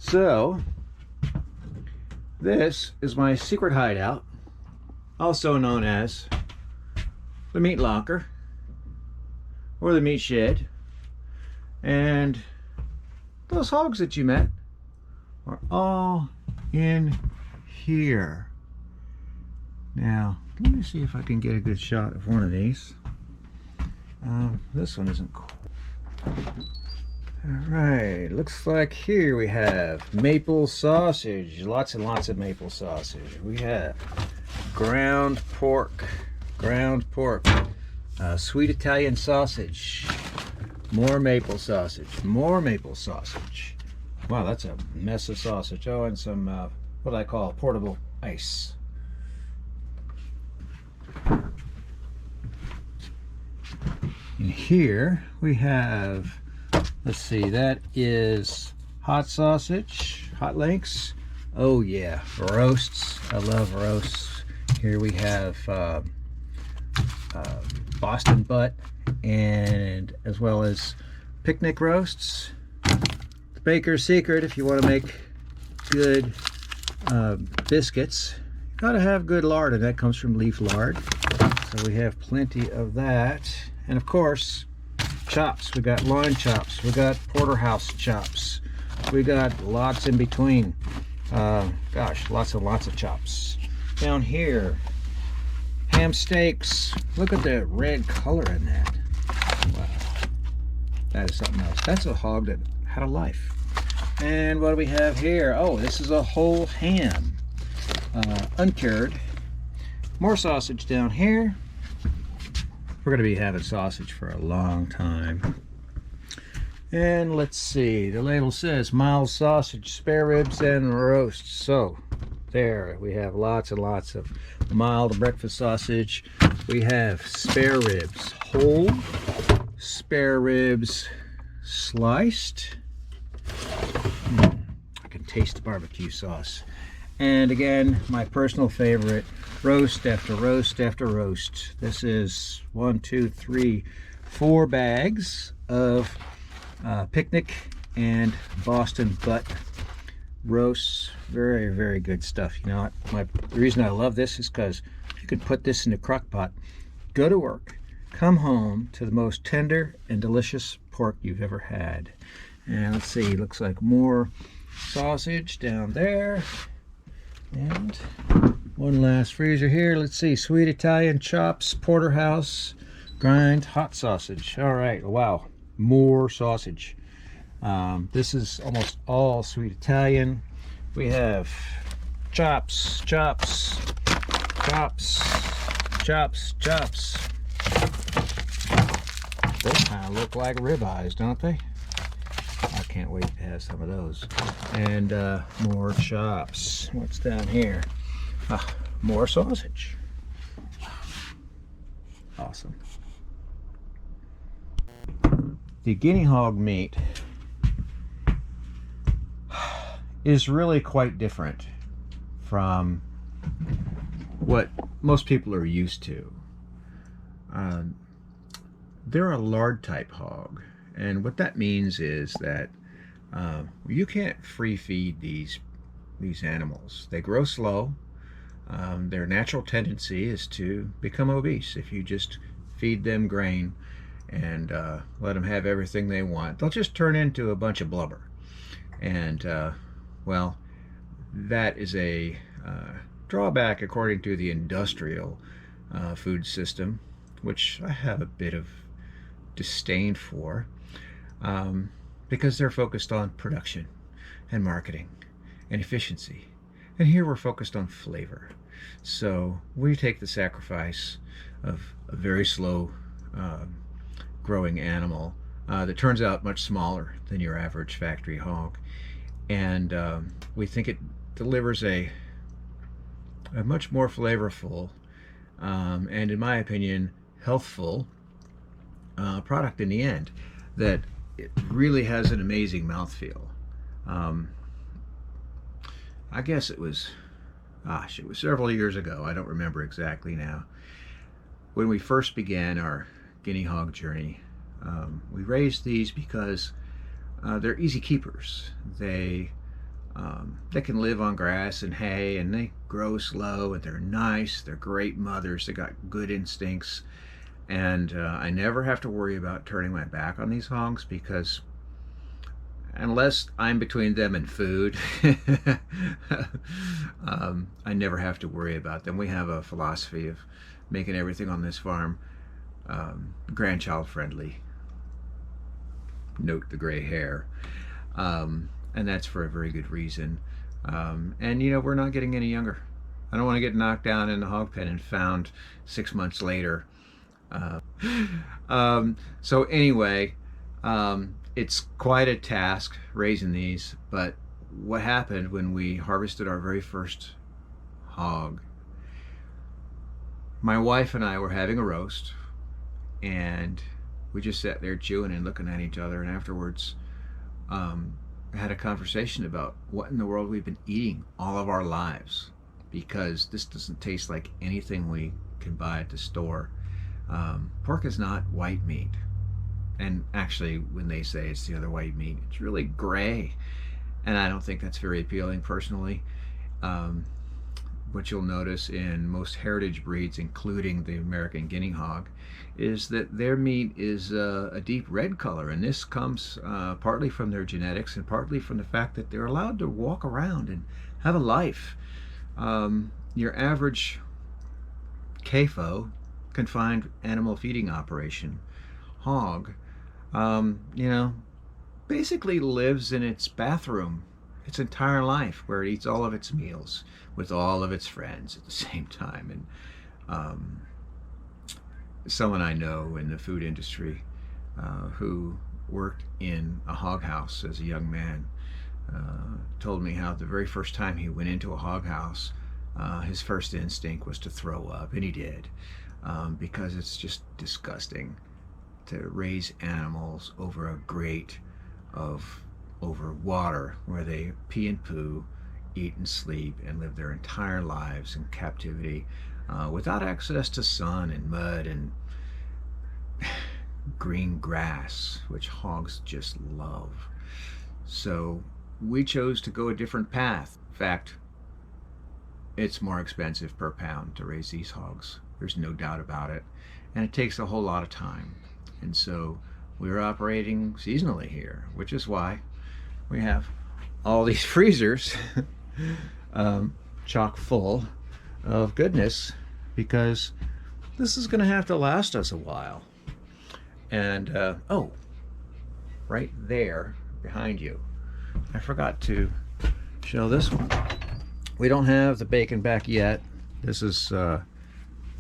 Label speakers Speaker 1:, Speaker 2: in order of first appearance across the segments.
Speaker 1: So, this is my secret hideout, also known as the meat locker or the meat shed. And those hogs that you met are all in here. Now, let me see if I can get a good shot of one of these. This one isn't cool. Alright, looks like here we have maple sausage, lots and lots of maple sausage. We have ground pork, sweet Italian sausage, more maple sausage. Wow, that's a mess of sausage. Oh, and some, what I call portable ice. And here we have, let's see, that is hot sausage, hot links. Oh yeah, roasts. I love roasts. Here we have Boston butt, and as well as picnic roasts. The baker's secret, if you want to make good biscuits, you gotta have good lard, and that comes from leaf lard. So we have plenty of that. And of course, chops. We got loin chops. We got porterhouse chops. We got lots in between. Gosh, lots and lots of chops. Down here, ham steaks. Look at the red color in that. Wow, that is something else. That's a hog that had a life. And what do we have here? Oh, this is a whole ham, uncured. More sausage down here. We're going to be having sausage for a long time. And let's see, the label says mild sausage, spare ribs, and roasts. So there we have lots and lots of mild breakfast sausage. We have spare ribs whole, spare ribs sliced. I can taste the barbecue sauce. And again, my personal favorite, roast after roast after roast. This is 1, 2, 3, 4 bags of picnic and Boston butt roasts. Very, very good stuff. You know what? The reason I love this is because you could put this in a crock pot, go to work, come home to the most tender and delicious pork you've ever had. And let's see, looks like more sausage down there. And one last freezer here. Let's see, sweet Italian chops, porterhouse, grind, hot sausage. All right, wow, more sausage. This is almost all sweet Italian. We have chops. Those kind of look like ribeyes, don't they? I can't wait to have some of those. And more chops. What's down here? More sausage. Awesome. The guinea hog meat is really quite different from what most people are used to. They're a lard type hog. And what that means is that you can't free feed these animals. They grow slow. Their natural tendency is to become obese. If you just feed them grain and let them have everything they want, they'll just turn into a bunch of blubber. And well, that is a drawback according to the industrial food system, which I have a bit of disdain for. Because they're focused on production and marketing and efficiency. And here we're focused on flavor. So we take the sacrifice of a very slow growing animal that turns out much smaller than your average factory hog. And we think it delivers a much more flavorful and, in my opinion, healthful product in the end, that it really has an amazing mouthfeel. I guess it was several years ago, I don't remember exactly now, when we first began our guinea hog journey. We raised these because they're easy keepers. They They can live on grass and hay, and they grow slow, and they're nice. They're great mothers. They got good instincts, and I never have to worry about turning my back on these hogs, because unless I'm between them and food, I never have to worry about them. We have a philosophy of making everything on this farm grandchild friendly. Note the gray hair. And that's for a very good reason. And you know, we're not getting any younger. I don't want to get knocked down in the hog pen and found 6 months later. So anyway, it's quite a task raising these, but what happened when we harvested our very first hog, my wife and I were having a roast, and we just sat there chewing and looking at each other, and afterwards had a conversation about what in the world we've been eating all of our lives, because this doesn't taste like anything we can buy at the store. Pork is not white meat, and actually when they say it's the other white meat, it's really gray, and I don't think that's very appealing personally. What you'll notice in most heritage breeds, including the American Guinea Hog, is that their meat is a deep red color, and this comes partly from their genetics and partly from the fact that they're allowed to walk around and have a life. Your average CAFO, confined animal feeding operation, hog, you know, basically lives in its bathroom its entire life, where it eats all of its meals with all of its friends at the same time. And someone I know in the food industry who worked in a hog house as a young man told me how the very first time he went into a hog house, his first instinct was to throw up, and he did, because it's just disgusting to raise animals over a grate of over water where they pee and poo, eat and sleep, and live their entire lives in captivity without access to sun and mud and green grass, which hogs just love. So we chose to go a different path. In fact, it's more expensive per pound to raise these hogs. There's no doubt about it. And it takes a whole lot of time. And so we're operating seasonally here, which is why we have all these freezers chock full of goodness, because this is going to have to last us a while. And oh, right there behind you, I forgot to show this one. We don't have the bacon back yet. This is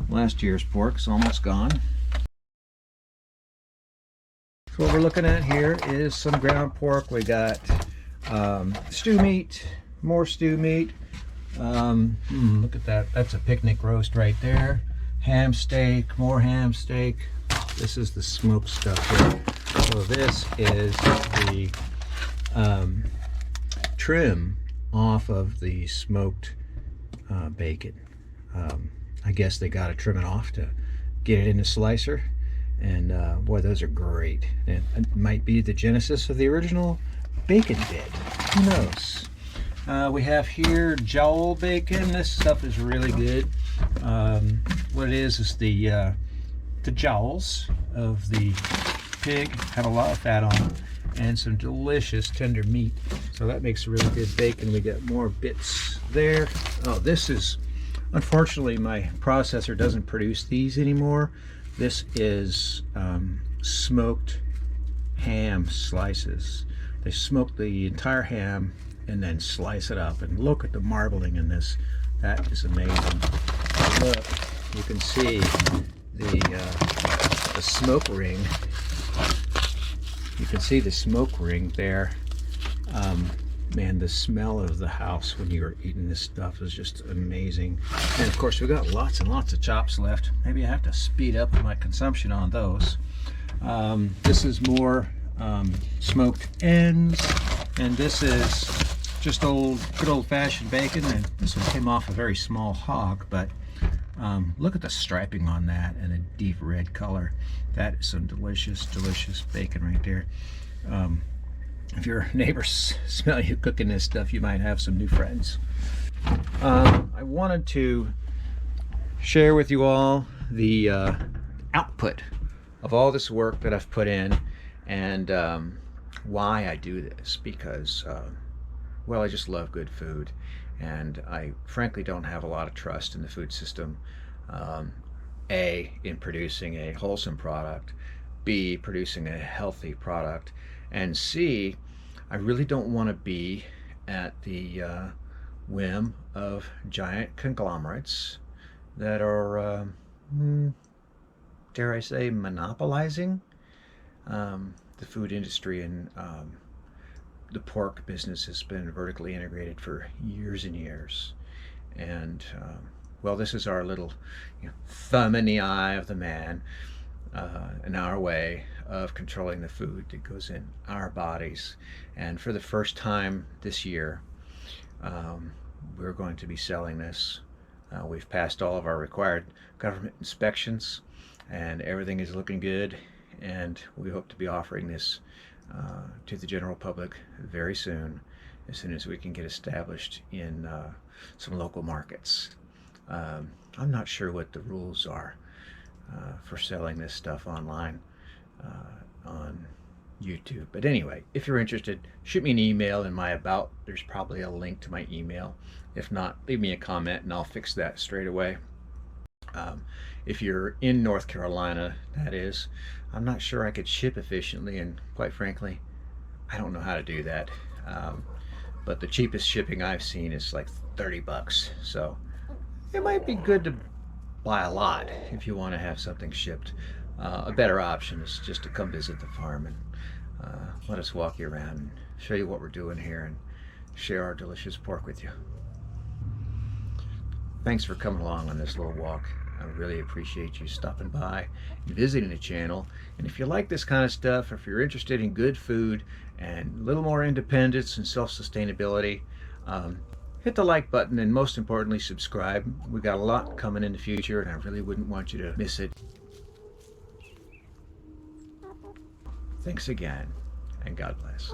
Speaker 1: last year's pork. It's almost gone. So what we're looking at here is some ground pork. We got stew meat, more stew meat. Look at that. That's a picnic roast right there. Ham steak, more ham steak. This is the smoked stuff here. So this is the trim off of the smoked bacon. I guess they got to trim it off to get it in the slicer. And boy, those are great. And it might be the genesis of the original bacon bit. Who knows? We have here jowl bacon. This stuff is really good. What it is the jowls of the pig have a lot of fat on them and some delicious tender meat. So that makes a really good bacon. We got more bits there. Oh, this is, unfortunately, my processor doesn't produce these anymore. This is smoked ham slices. They smoke the entire ham and then slice it up. And look at the marbling in this. That is amazing. Look, you can see the smoke ring. You can see the smoke ring there. Man, the smell of the house when you're eating this stuff is just amazing. And of course, we've got lots and lots of chops left. Maybe I have to speed up my consumption on those. This is more smoked ends, and this is just good old-fashioned bacon. And this one came off a very small hog, but look at the striping on that and a deep red color. That is some delicious, delicious bacon right there. if your neighbors smell you cooking this stuff, you might have some new friends. I wanted to share with you all the output of all this work that I've put in, and why I do this, because well, I just love good food, and I frankly don't have a lot of trust in the food system. A, in producing a wholesome product, B, producing a healthy product, and C, I really don't want to be at the whim of giant conglomerates that are, dare I say, monopolizing the food industry. And the pork business has been vertically integrated for years and years. And well, this is our little thumb in the eye of the man, in our way of controlling the food that goes in our bodies. And for the first time this year, we're going to be selling this. We've passed all of our required government inspections, and everything is looking good, and we hope to be offering this to the general public very soon as we can get established in some local markets. I'm not sure what the rules are for selling this stuff online on YouTube. But anyway, if you're interested, shoot me an email in my about. There's probably a link to my email. If not, leave me a comment and I'll fix that straight away. If you're in North Carolina, that is, I'm not sure I could ship efficiently, and quite frankly, I don't know how to do that. But the cheapest shipping I've seen is like 30 bucks. So it might be good to buy a lot if you want to have something shipped. A better option is just to come visit the farm and let us walk you around and show you what we're doing here and share our delicious pork with you. Thanks for coming along on this little walk. I really appreciate you stopping by and visiting the channel. And if you like this kind of stuff, or if you're interested in good food and a little more independence and self-sustainability, hit the like button, and most importantly, subscribe. We got a lot coming in the future, and I really wouldn't want you to miss it. Thanks again, and God bless.